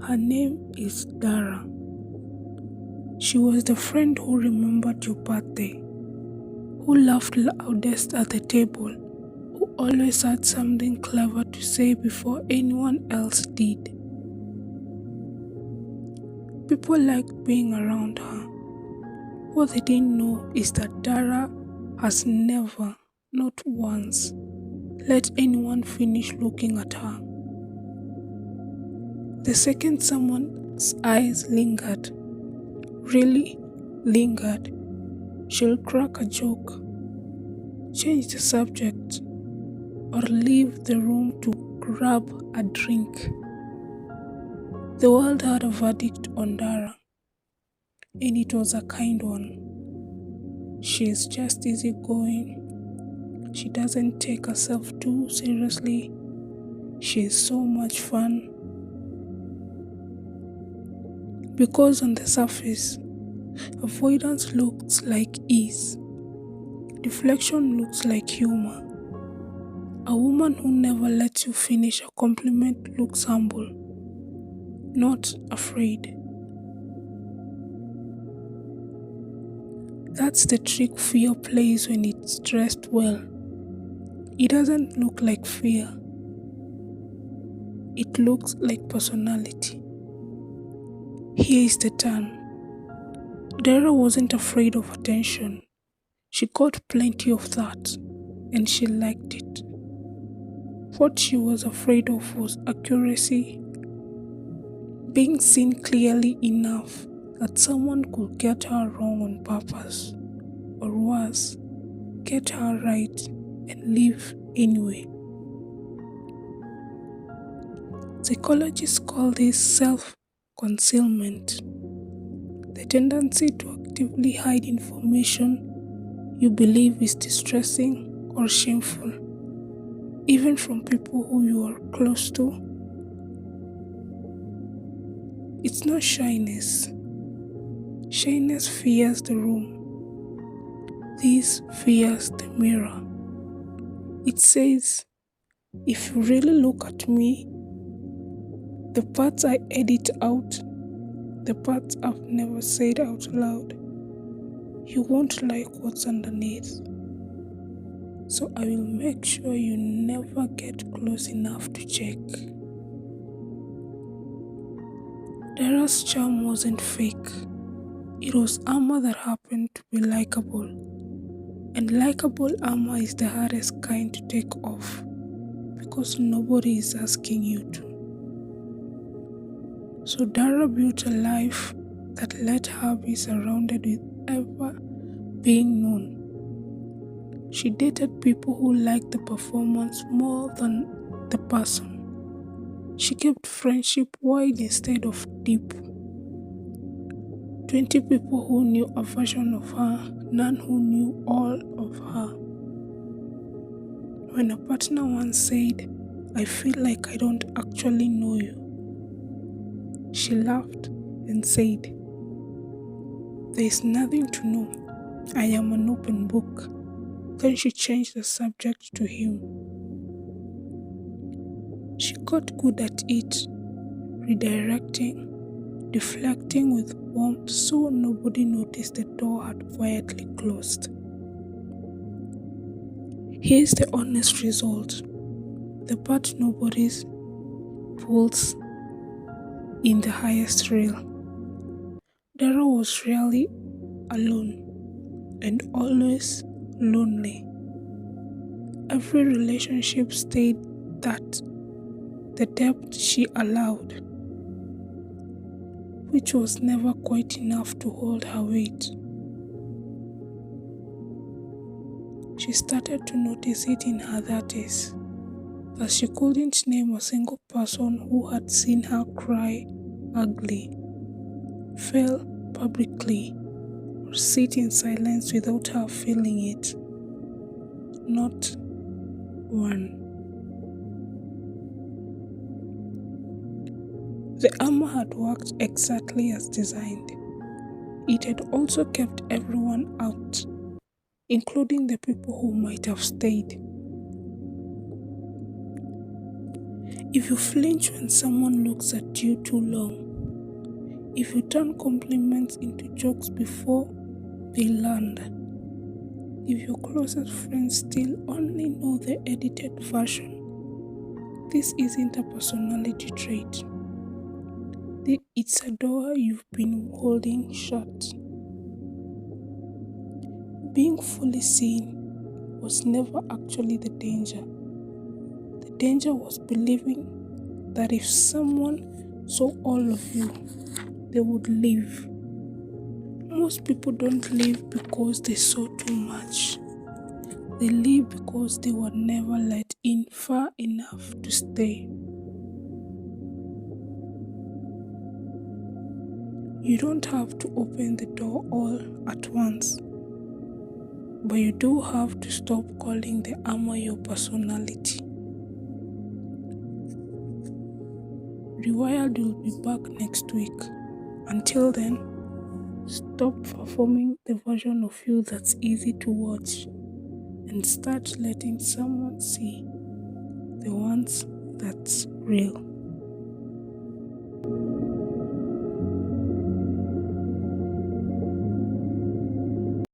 Her name is Dara. She was the friend who remembered your birthday, who laughed loudest at the table, who always had something clever to say before anyone else did. People liked being around her. What they didn't know is that Dara has never, not once, let anyone finish looking at her. The second someone's eyes lingered, really lingered, she'll crack a joke, change the subject, or leave the room to grab a drink. The world had a verdict on Dara, and it was a kind one. She is just easygoing. She doesn't take herself too seriously. She is so much fun. Because on the surface, avoidance looks like ease. Deflection looks like humor. A woman who never lets you finish a compliment looks humble, not afraid. That's the trick fear plays when it's dressed well. It doesn't look like fear. It looks like personality. Here is the turn. Dara wasn't afraid of attention. She got plenty of that, and she liked it. What she was afraid of was accuracy, being seen clearly enough that someone could get her wrong on purpose, or worse, get her right and leave anyway. Psychologists call this self-concealment, the tendency to actively hide information you believe is distressing or shameful, even from people who you are close to. It's not shyness. Shyness fears the room. This fears the mirror. It says, if you really look at me, the parts I edit out, the parts I've never said out loud, you won't like what's underneath. So I will make sure you never get close enough to check. Dara's charm wasn't fake. It was armor that happened to be likable. And likable armor is the hardest kind to take off because nobody is asking you to. So Dara built a life that let her be surrounded with ever being known. She dated people who liked the performance more than the person. She kept friendship wide instead of deep. 20 people who knew a version of her, none who knew all of her. When a partner once said, I feel like I don't actually know you, she laughed and said, there is nothing to know. I am an open book. Then she changed the subject to him. She got good at it, redirecting, deflecting with warmth so nobody noticed the door had quietly closed. Here's the honest result. The part nobody's pulls in the highest reel. Dara was really alone and always lonely. Every relationship stayed that the depth she allowed, which was never quite enough to hold her weight. She started to notice it in her 30s, that she couldn't name a single person who had seen her cry ugly, fail publicly, or sit in silence without her feeling it. Not one. The armor had worked exactly as designed. It had also kept everyone out, including the people who might have stayed. If you flinch when someone looks at you too long, if you turn compliments into jokes before they land, if your closest friends still only know the edited version, this isn't a personality trait. It's a door you've been holding shut. Being fully seen was never actually the danger. The danger was believing that if someone saw all of you, they would leave. Most people don't leave because they saw too much. They leave because they were never let in far enough to stay. You don't have to open the door all at once, but you do have to stop calling the armor your personality. Rewired will be back next week. Until then, stop performing the version of you that's easy to watch and start letting someone see the ones that's real.